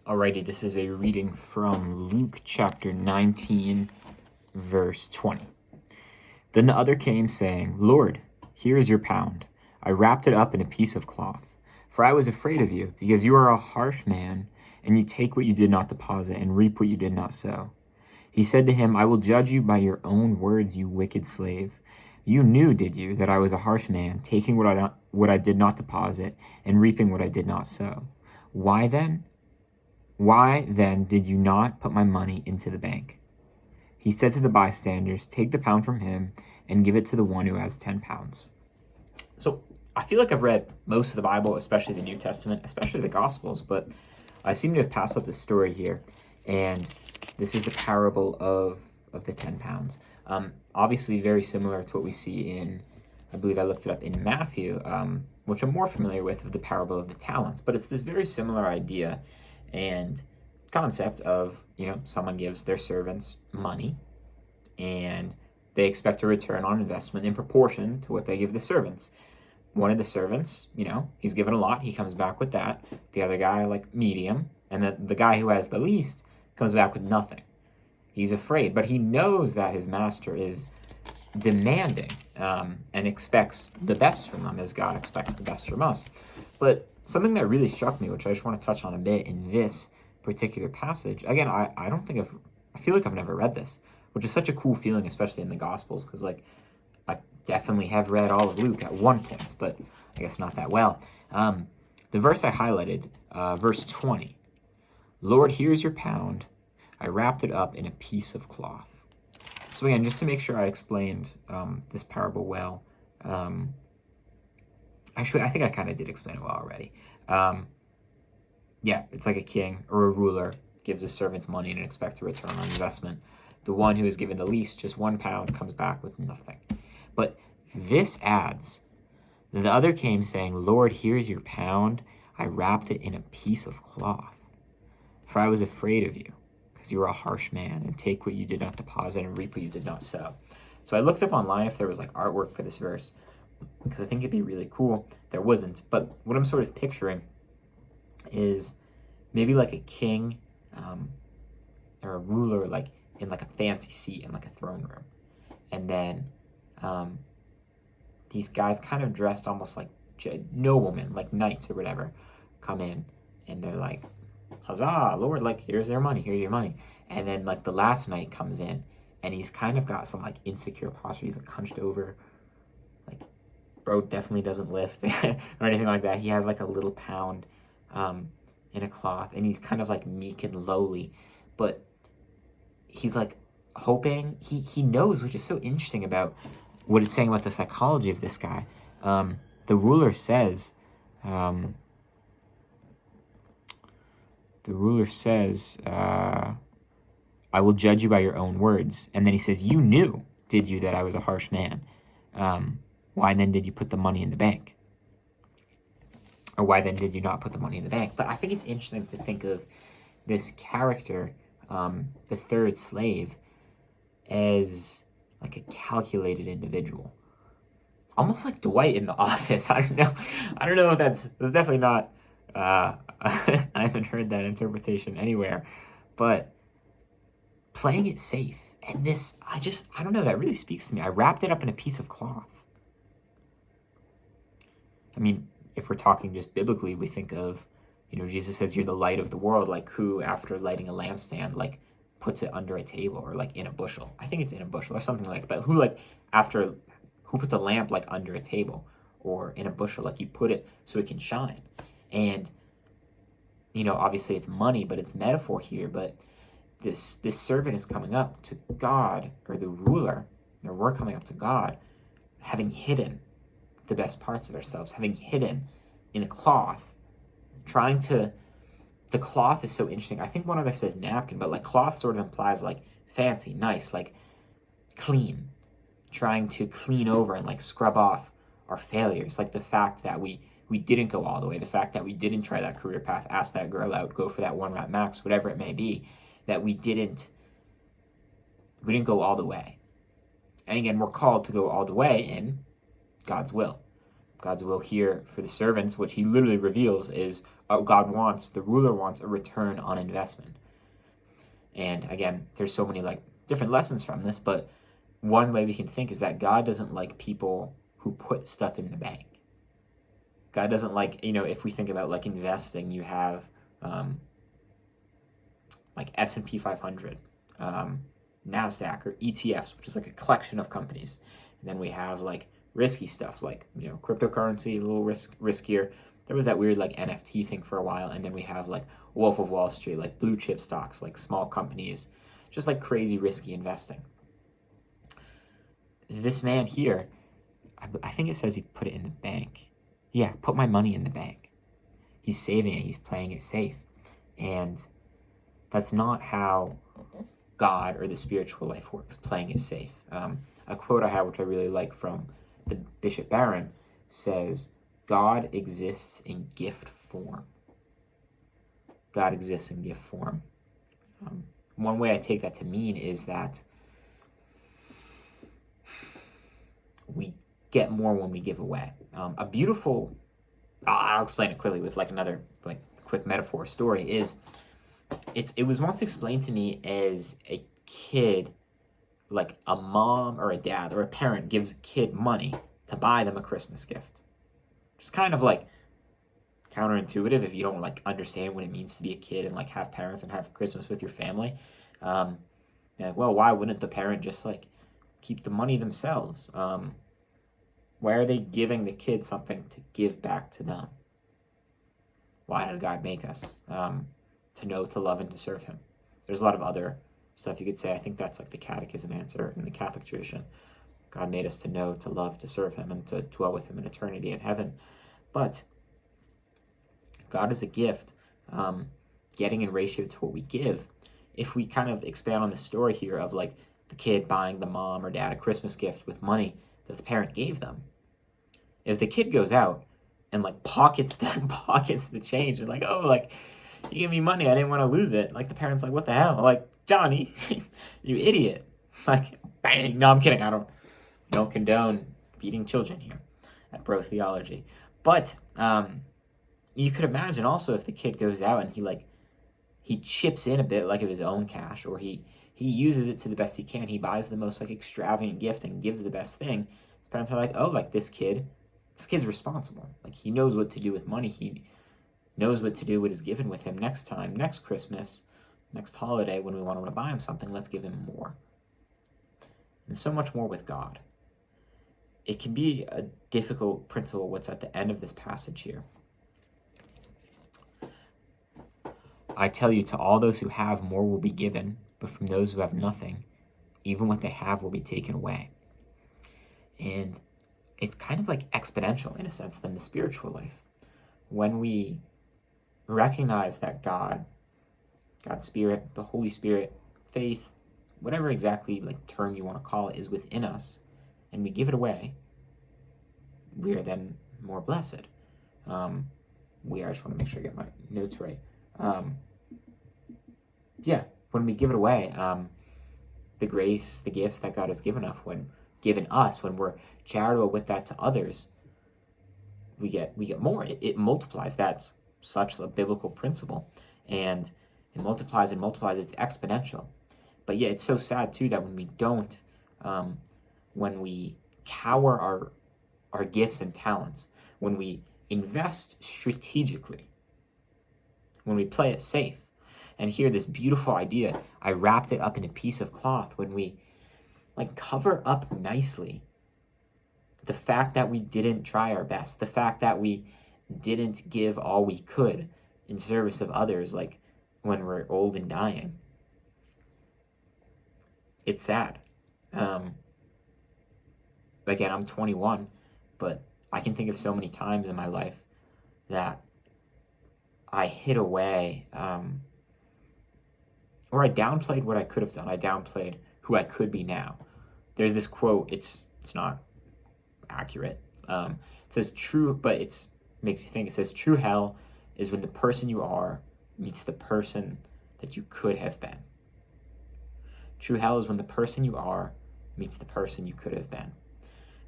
Alrighty, this is a reading from Luke chapter 19, verse 20. Then the other came, saying, Lord, here is your pound. I wrapped it up in a piece of cloth. For I was afraid of you, because you are a harsh man, and you take what you did not deposit, and reap what you did not sow. He said to him, I will judge you by your own words, you wicked slave. You knew, did you, that I was a harsh man, taking what I did not deposit, and reaping what I did not sow? Why then did you not put my money into the bank? He said to the bystanders, take the pound from him and give it to the one who has 10 pounds. So I feel like I've read most of the Bible, especially the New Testament, especially the Gospels, but I seem to have passed up the story here. And this is the parable of the 10 pounds. Obviously very similar to what we see in, I believe I looked it up in Matthew, which I'm more familiar with, of the parable of the talents. But it's this very similar idea and concept of, someone gives their servants money and they expect a return on investment in proportion to what they give the servants. One of the servants, he's given a lot, he comes back with that. The other guy, medium, and the guy who has the least comes back with nothing. He's afraid, but he knows that his master is demanding and expects the best from them, as God expects the best from us. But something that really struck me, which I just want to touch on a bit in this particular passage, again, I feel like I've never read this, which is such a cool feeling, especially in the Gospels, because I definitely have read all of Luke at one point, but I guess not that well. The verse I highlighted, verse 20, Lord, here's your pound. I wrapped it up in a piece of cloth. So again, just to make sure I explained this parable well, actually, I think I kind of did explain it well already. It's like a king or a ruler gives his servants money and expects a return on investment. The one who is given the least, just 1 pound, comes back with nothing. But this adds, the other came saying, Lord, here's your pound. I wrapped it in a piece of cloth. For I was afraid of you, because you are a harsh man, and take what you did not deposit and reap what you did not sow. So I looked up online if there was artwork for this verse, because I think it'd be really cool. There wasn't, but what I'm sort of picturing is maybe a king or a ruler in a fancy seat in a throne room, and then these guys kind of dressed almost like noblemen, like knights or whatever, come in and they're like, huzzah, Lord, here's their money, here's your money. And then the last knight comes in and he's kind of got some insecure posture. He's hunched over, bro definitely doesn't lift or anything like that. He has a little pound in a cloth, and he's kind of meek and lowly, but he's hoping, he knows, which is so interesting about what it's saying about the psychology of this guy. The ruler says, I will judge you by your own words. And then he says, you knew, did you, that I was a harsh man? Why then did you put the money in the bank? Or why then did you not put the money in the bank? But I think it's interesting to think of this character, the third slave, as a calculated individual. Almost like Dwight in The Office. I don't know if that's definitely not, I haven't heard that interpretation anywhere, but playing it safe. And this, I don't know, that really speaks to me. I wrapped it up in a piece of cloth. I mean, if we're talking just biblically, we think of, Jesus says you're the light of the world, who, after lighting a lampstand, puts it under a table or in a bushel. I think it's in a bushel or something but who puts a lamp under a table or in a bushel? You put it so it can shine. And, obviously it's money, but it's metaphor here. But this servant is coming up to God, or the ruler, or we're coming up to God, having hidden the best parts of ourselves, having hidden in a cloth, the cloth is so interesting. I think one other says napkin, but cloth sort of implies fancy, nice, clean, trying to clean over and scrub off our failures, the fact that we didn't go all the way, the fact that we didn't try that career path, ask that girl out, go for that 1 rep max, whatever it may be, that we didn't go all the way. And again, we're called to go all the way in God's will. God's will here for the servants, which he literally reveals, is the ruler wants a return on investment. And again, there's so many like different lessons from this, but one way we can think is that God doesn't like people who put stuff in the bank. God doesn't like, if we think about like investing, you have like S&P 500, NASDAQ, or ETFs, which is like a collection of companies. And then we have like risky stuff like, cryptocurrency, a little riskier. There was that weird like NFT thing for a while. And then we have like Wolf of Wall Street, like blue chip stocks, like small companies, just like crazy risky investing. This man here, I think it says he put it in the bank. Yeah, put my money in the bank. He's saving it. He's playing it safe. And that's not how God or the spiritual life works, playing it safe. A quote I have, which I really like from the Bishop Barron, says, God exists in gift form. God exists in gift form. One way I take that to mean is that we get more when we give away. I'll explain it quickly with like another like quick metaphor story is, it was once explained to me as a kid, like a mom or a dad or a parent gives a kid money to buy them a Christmas gift. It's kind of like counterintuitive if you don't like understand what it means to be a kid and like have parents and have Christmas with your family. Like, well, why wouldn't the parent just like keep the money themselves? Why are they giving the kid something to give back to them? Why did God make us? To know, to love, and to serve him. There's a lot of other stuff you could say. I think that's like the catechism answer in the Catholic tradition. God made us to know, to love, to serve him, and to dwell with him in eternity in heaven. But God is a gift, getting in ratio to what we give. If we kind of expand on the story here of like the kid buying the mom or dad a Christmas gift with money that the parent gave them, if the kid goes out and like pockets the change and like, oh, like, you gave me money, I didn't want to lose it. Like the parent's like, what the hell? Like, Johnny, you idiot. Like, bang. No, I'm kidding. I don't condone beating children here at Bro-Theology. But you could imagine also if the kid goes out and he chips in a bit like of his own cash, or he uses it to the best he can. He buys the most like extravagant gift and gives the best thing. His parents are like, oh, like this kid's responsible. Like he knows what to do with money. He knows what to do, what is given with him next time, next Christmas, next holiday, when we want to buy him something, let's give him more. And so much more with God. It can be a difficult principle what's at the end of this passage here. I tell you, to all those who have, more will be given, but from those who have nothing, even what they have will be taken away. And it's kind of like exponential in a sense than the spiritual life. When we recognize that God's Spirit, the Holy Spirit, faith, whatever exactly like term you want to call it, is within us, and we give it away, we are then more blessed. I just want to make sure I get my notes right. When we give it away, the grace, the gifts that God has given us, when we're charitable with that to others, we get more. It multiplies. That's such a biblical principle, and it multiplies and multiplies. It's exponential. But yeah, it's so sad too that when we don't, when we cower our gifts and talents, when we invest strategically, when we play it safe, and here this beautiful idea, I wrapped it up in a piece of cloth, when we like cover up nicely the fact that we didn't try our best, the fact that we didn't give all we could in service of others, like when we're old and dying. It's sad. Again, I'm 21, but I can think of so many times in my life that I hid away, or I downplayed what I could have done. I downplayed who I could be now. There's this quote, it's not accurate. It says true, but it makes you think. It says true hell is when the person you are meets the person that you could have been. True hell is when the person you are meets the person you could have been.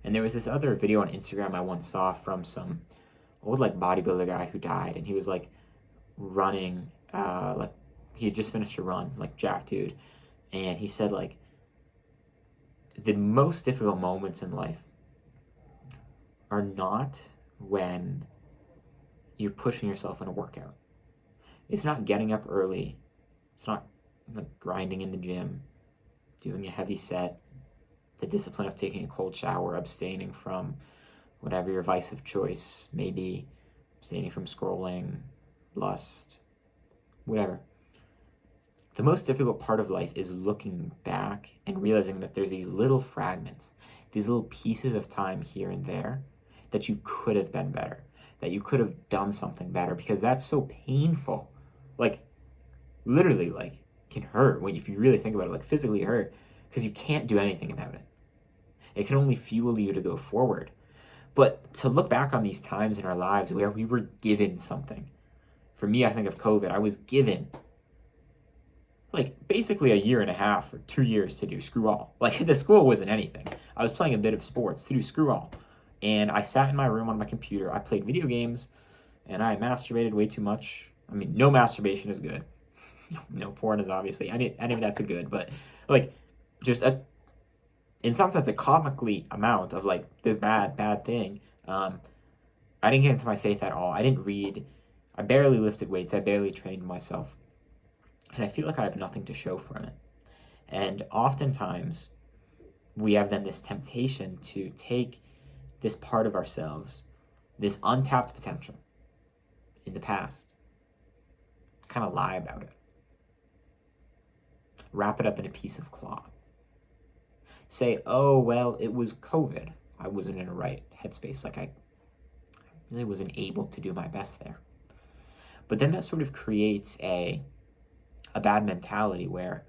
And there was this other video on Instagram I once saw from some old like bodybuilder guy who died, and he was like, running, like he had just finished a run, like jack dude, and he said like the most difficult moments in life are not when you're pushing yourself in a workout. It's not getting up early. It's not like grinding in the gym, doing a heavy set, the discipline of taking a cold shower, abstaining from whatever your vice of choice may be, abstaining from scrolling, lust, whatever. The most difficult part of life is looking back and realizing that there's these little fragments, these little pieces of time here and there that you could have been better, that you could have done something better, because that's so painful. Like, literally, like, can hurt when if you really think about it, like physically hurt, because you can't do anything about it. It can only fuel you to go forward. But to look back on these times in our lives where we were given something. For me, I think of COVID. I was given like basically a year and a half or 2 years to do screw all. Like the school wasn't anything. I was playing a bit of sports to do screw all. And I sat in my room on my computer. I played video games and I masturbated way too much. I mean, no masturbation is good. No porn is obviously, any of that's a good, but like just in some sense a comically amount of like this bad thing. I didn't get into my faith at all. I didn't read. I barely lifted weights. I barely trained myself. And I feel like I have nothing to show from it. And oftentimes we have then this temptation to take this part of ourselves, this untapped potential in the past, kind of lie about it. Wrap it up in a piece of cloth. Say, oh, well, it was COVID. I wasn't in a right headspace. Like I really wasn't able to do my best there. But then that sort of creates a bad mentality where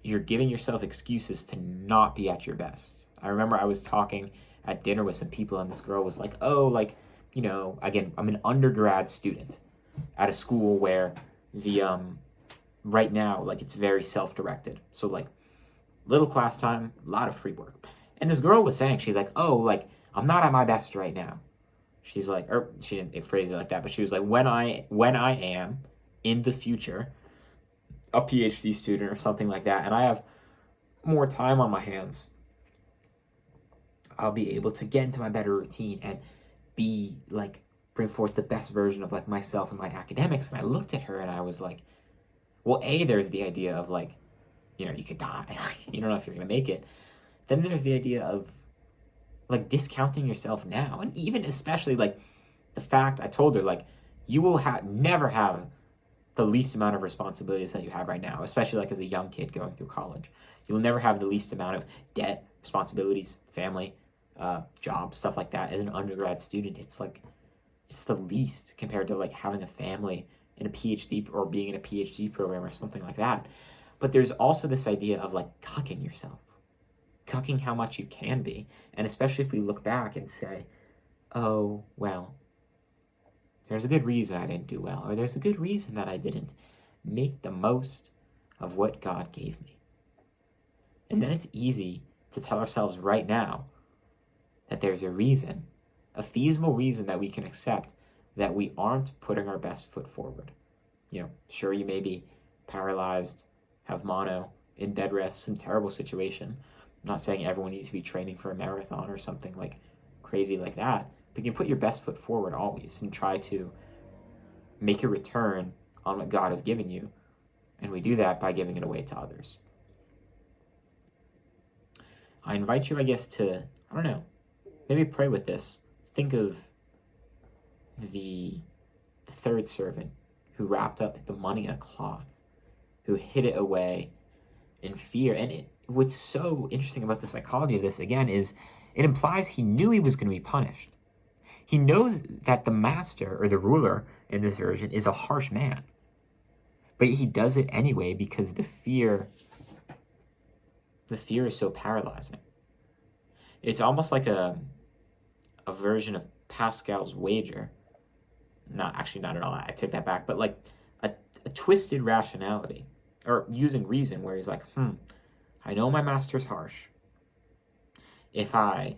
you're giving yourself excuses to not be at your best. I remember I was talking at dinner with some people and this girl was like, oh, like, you know, again, I'm an undergrad student at a school where the, right now, like it's very self-directed. So like little class time, a lot of free work. And this girl was saying, she's like, oh, like I'm not at my best right now. She's like, or she didn't phrase it like that, but she was like, when I am in the future, a PhD student or something like that, and I have more time on my hands, I'll be able to get into my better routine and be like, bring forth the best version of like myself and my academics. And I looked at her and I was like, well, there's the idea of like, you know, you could die. You don't know if you're going to make it. Then there's the idea of like discounting yourself now. And even especially like the fact I told her, like, you will never have the least amount of responsibilities that you have right now, especially like as a young kid going through college. You will never have the least amount of debt, responsibilities, family, job, stuff like that. As an undergrad student, it's like, it's the least compared to like having a family in a PhD or being in a PhD program or something like that. But there's also this idea of like cucking yourself, cucking how much you can be. And especially if we look back and say, oh, well, there's a good reason I didn't do well, or there's a good reason that I didn't make the most of what God gave me. And then it's easy to tell ourselves right now that there's a reason, a feasible reason that we can accept that we aren't putting our best foot forward. You know, sure, you may be paralyzed, have mono, in bed rest, some terrible situation. I'm not saying everyone needs to be training for a marathon or something like crazy like that, but you can put your best foot forward always and try to make a return on what God has given you. And we do that by giving it away to others. I invite you, I guess, to, I don't know, maybe pray with this. Think of the third servant who wrapped up the money in a cloth, who hid it away in fear. And what's so interesting about the psychology of this, again, is it implies he knew he was going to be punished. He knows that the master or the ruler in this version is a harsh man. But he does it anyway because the fear is so paralyzing. It's almost like a version of Pascal's wager. Not at all. I take that back. But like a twisted rationality or using reason where he's like, I know my master's harsh. If I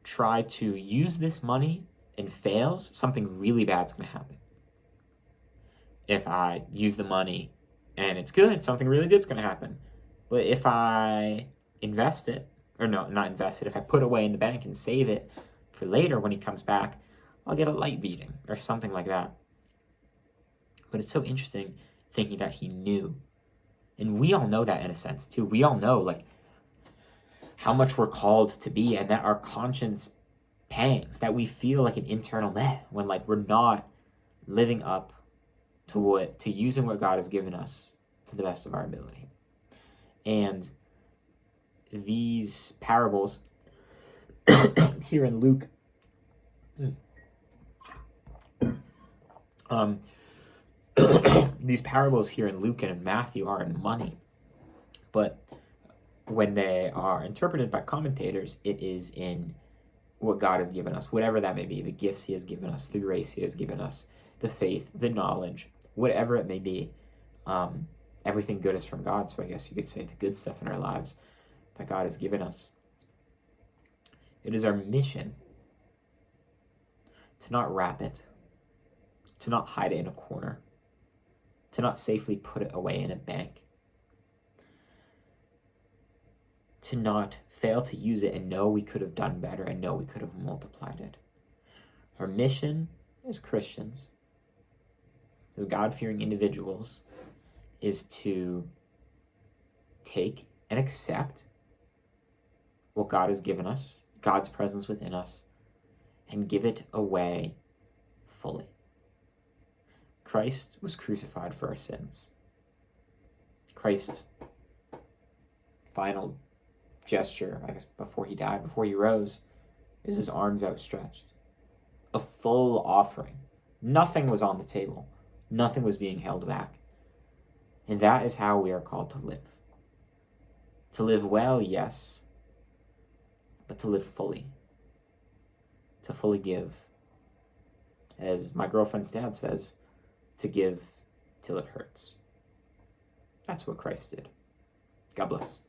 try to use this money and fails, something really bad's going to happen. if I use the money and it's good, something really good's going to happen. But if I invest it, or no, not invest it, if I put it away in the bank and save it for later when he comes back, I'll get a light beating or something like that. But it's so interesting thinking that he knew. And we all know that in a sense too. We all know like how much we're called to be, and that our conscience pangs, that we feel like an internal meh when like we're not living up to using what God has given us to the best of our ability. And these parables here in Luke, these parables here in Luke and in Matthew are in money, but when they are interpreted by commentators, it is in what God has given us, whatever that may be, the gifts he has given us, the grace he has given us, the faith, the knowledge, whatever it may be. Everything good is from God, so I guess you could say the good stuff in our lives that God has given us. It is our mission to not wrap it, to not hide it in a corner, to not safely put it away in a bank, to not fail to use it and know we could have done better and know we could have multiplied it. Our mission as Christians, as God-fearing individuals, is to take and accept what God has given us, God's presence within us, and give it away fully. Christ was crucified for our sins. Christ's final gesture, I guess, before he died, before he rose, is his arms outstretched. A full offering. Nothing was on the table. Nothing was being held back. And that is how we are called to live. To live well, yes, but to live fully. To fully give. As my girlfriend's dad says, to give till it hurts. That's what Christ did. God bless.